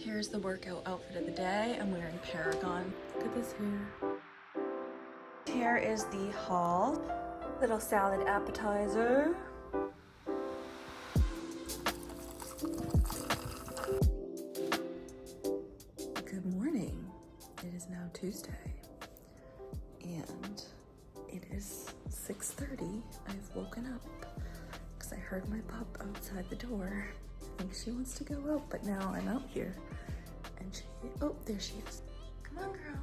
Here's the workout outfit of the day. I'm wearing Paragon. Look at this hair. Here is the haul. Little salad appetizer. Good morning. It is now Tuesday and it is 6:30. I've woken up because I heard my pup outside the door. I think she wants to go out, but now I'm out here and oh, there she is. Come on, girl.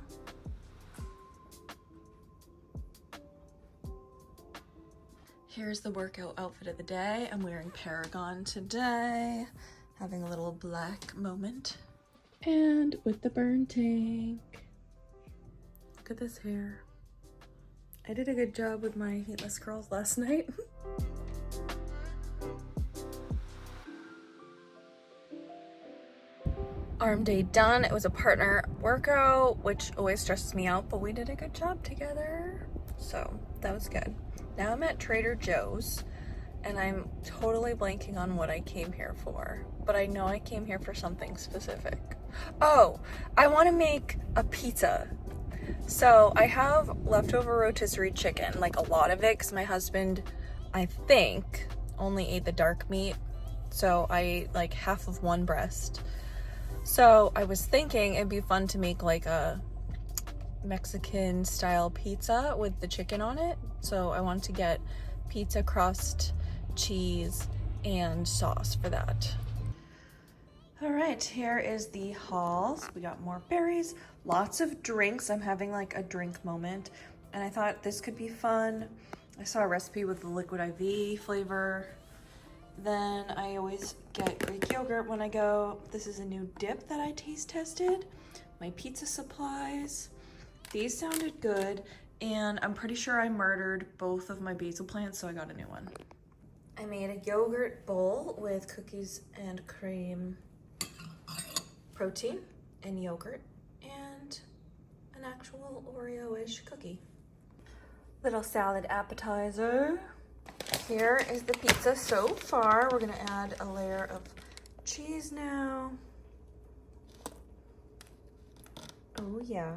Here's the workout outfit of the day. I'm wearing Paragon today, having a little black moment. And with the burn tank. Look at this hair. I did a good job with my heatless curls last night. Arm day done. It was a partner workout, which always stresses me out, but we did a good job together. So that was good. Now I'm at Trader Joe's and I'm totally blanking on what I came here for, but I know I came here for something specific. Oh, I want to make a pizza. So I have leftover rotisserie chicken, like a lot of it, because my husband, I think, only ate the dark meat. So I ate like half of one breast. So I was thinking it'd be fun to make like a Mexican style pizza with the chicken on it. So I wanted to get pizza crust, cheese, and sauce for that. All right, here is the haul. So we got more berries, lots of drinks. I'm having like a drink moment and I thought this could be fun. I saw a recipe with the liquid IV flavor. Then I always get Greek yogurt when I go. This is a new dip that I taste tested. My pizza supplies. These sounded good, and I'm pretty sure I murdered both of my basil plants, so I got a new one. I made a yogurt bowl with cookies and cream, protein and yogurt, and an actual Oreo-ish cookie. Little salad appetizer. Here is the pizza so far. We're gonna add a layer of cheese now. Oh yeah.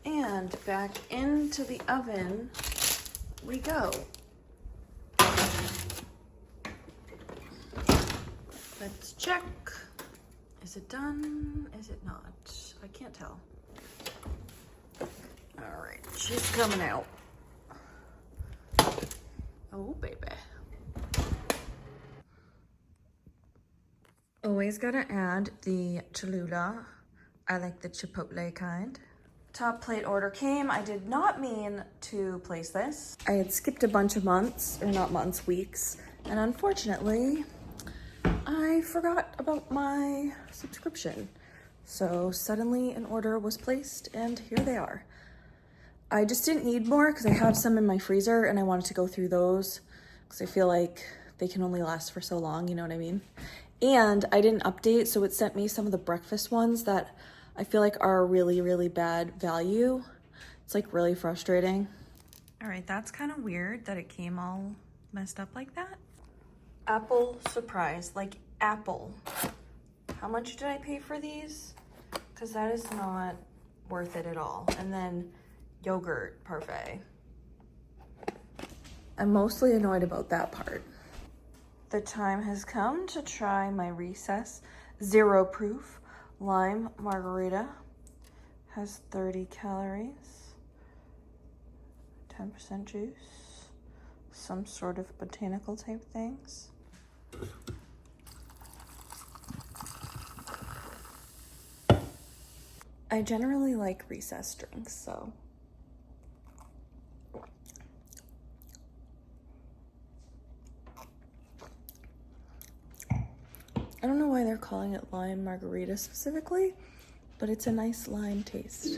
And back into the oven we go. Let's check. Is it done? Is it not? I can't tell. All right, she's coming out. Oh, baby. Always gotta add the Cholula. I like the Chipotle kind. Top plate order came. I did not mean to place this. I had skipped a bunch of months, or not months, weeks, and unfortunately, I forgot about my subscription. So suddenly an order was placed and here they are. I just didn't need more because I have some in my freezer and I wanted to go through those because I feel like they can only last for so long, you know what I mean? And I didn't update, so it sent me some of the breakfast ones that I feel like are really, really bad value. It's like really frustrating. All right, that's kind of weird that it came all messed up like that. Apple surprise, like apple. How much did I pay for these? Because that is not worth it at all. And then yogurt parfait. I'm mostly annoyed about that part. The time has come to try my Recess 0 proof lime margarita. Has 30 calories, 10% juice, some sort of botanical type things. I generally like Recess drinks, so. I don't know why they're calling it lime margarita specifically, but it's a nice lime taste.